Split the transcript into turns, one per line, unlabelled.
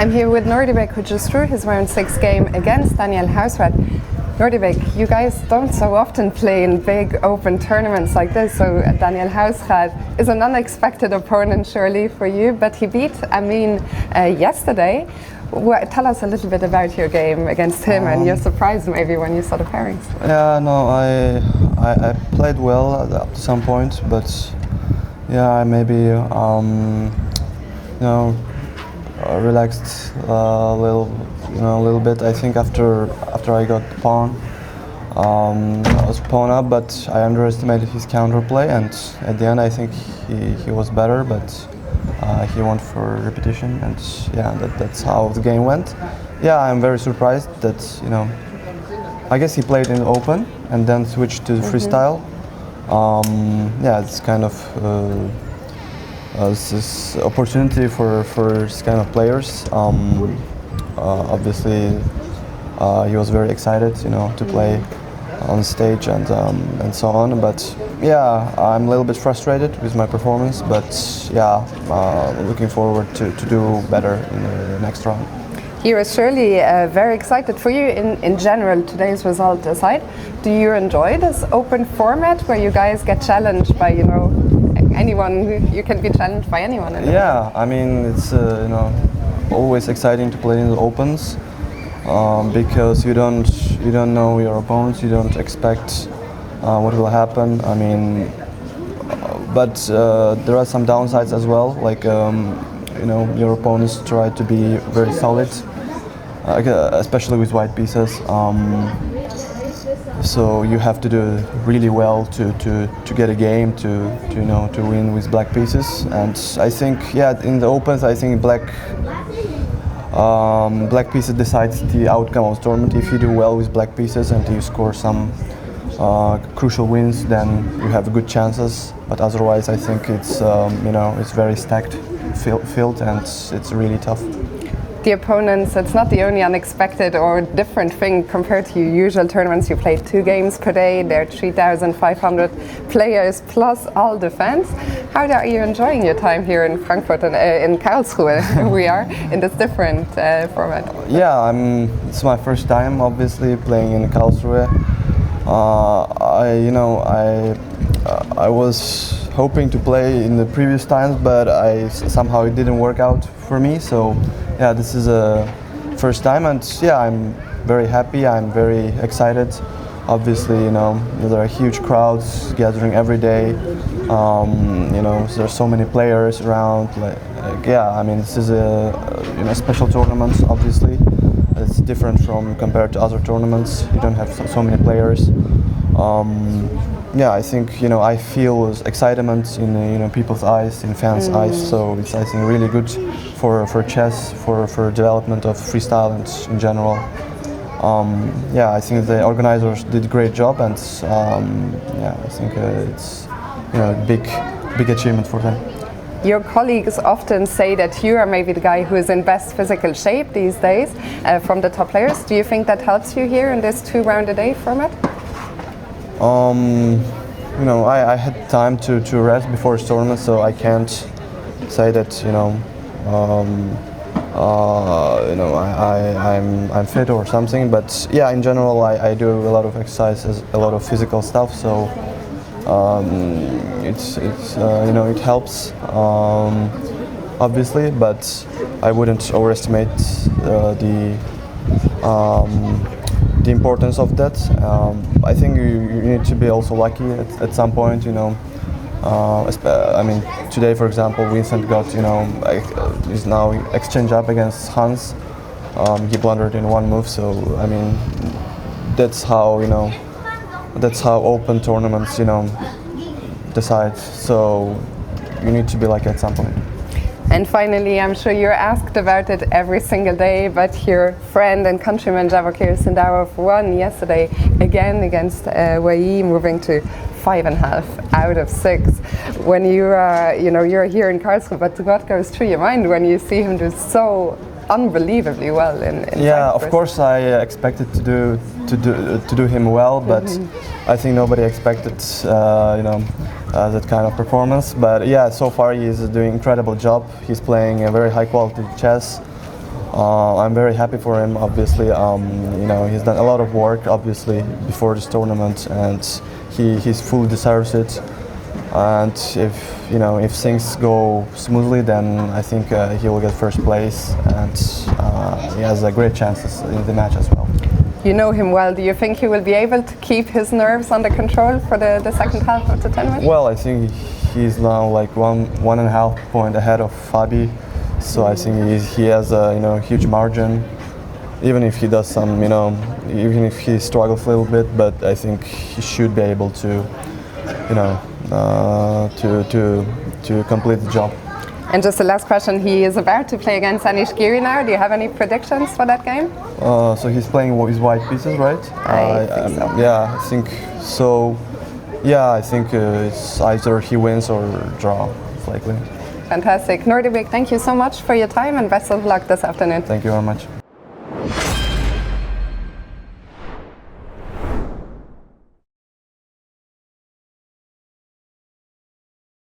I'm here with Nodirbek, who just drew his round 6 game against Daniel Hausrat. Nodirbek, you guys don't so often play in big open tournaments like this, so Daniel Hausrat is an unexpected opponent surely for you, but he beat Amin yesterday. Tell us a little bit about your game against him and your surprise maybe when you saw the pairings.
Yeah, no, I played well up to some point, but yeah, I maybe relaxed a little bit. I think after I got the pawn, I was pawn up, but I underestimated his counterplay, and at the end I think he was better, but he went for repetition, and yeah, that's how the game went. Yeah, I'm very surprised that I guess he played in the open and then switched to freestyle. Yeah, it's kind of this opportunity for this kind of players. Obviously, he was very excited, to play on stage and so on. But yeah, I'm a little bit frustrated with my performance. But yeah, looking forward to do better in the next round.
You are surely very excited. For you, in general, today's result aside, do you enjoy this open format where you guys get challenged by, anyone? You can be challenged by anyone.
Yeah, I mean, it's always exciting to play in the opens because you don't know your opponents. You don't expect what will happen. I mean, but there are some downsides as well. Like your opponents try to be very solid, especially with white pieces. So you have to do really well to get a game to win with black pieces. And I think in the opens I think black pieces decides the outcome of the tournament. If you do well with black pieces and you score some crucial wins, then you have good chances. But otherwise I think it's very stacked field and it's really tough.
The opponents, it's not the only unexpected or different thing compared to your usual tournaments. You play 2 games per day, there are 3,500 players plus all defense. How are you enjoying your time here in Frankfurt and in Karlsruhe? We are in this different format.
Yeah, it's my first time obviously playing in Karlsruhe. I was hoping to play in the previous times, but somehow it didn't work out for me. So yeah, this is a first time, and yeah, I'm very happy. I'm very excited. Obviously, there are huge crowds gathering every day. There are so many players around. This is a special tournament. Obviously, it's different compared to other tournaments. You don't have so many players. I think I feel excitement in people's eyes, in fans' eyes. So it's I think really good for chess, for development of freestyle and in general. I think the organizers did a great job, and I think it's a big achievement for them.
Your colleagues often say that you are maybe the guy who is in best physical shape these days from the top players. Do you think that helps you here in this 2-round-a-day format?
I had time to rest before the tournament, so I can't say that I'm fit or something. But yeah, in general, I do a lot of exercises, a lot of physical stuff. So it helps obviously, but I wouldn't overestimate the importance of that. I think you need to be also lucky at some point. Today, for example, Vincent got is now exchange up against Hans. He blundered in one move. So I mean, that's how open tournaments decide. So you need to be lucky at some point.
And finally, I'm sure you're asked about it every single day, but your friend and countryman Javokhir Sindarov won yesterday again against Wei, moving to 5.5 out of 6. When you're here in Karlsruhe, but what goes through your mind when you see him do so unbelievably well in
of course I expected to do him well, but I think nobody expected that kind of performance. But yeah, so far he is doing an incredible job. He's playing a very high quality chess. I'm very happy for him. Obviously, you know, he's done a lot of work, obviously, before this tournament, and he fully deserves it. And if things go smoothly, then I think he will get first place, and he has a great chance in the match as well.
You know him well. Do you think he will be able to keep his nerves under control for the second half of the tournament?
Well, I think he's now like 1.5 point ahead of Fabi, so I think he has a huge margin. Even if he does some, even if he struggles a little bit, but I think he should be able to, to complete the job.
And just the last question, he is about to play against Anish Giri now. Do you have any predictions for that game?
So he's playing his white pieces, right?
I think so.
Yeah, I think so. Yeah, I think it's either he wins or draw, it's likely.
Fantastic. Nodirbek, thank you so much for your time and best of luck this afternoon.
Thank you very much.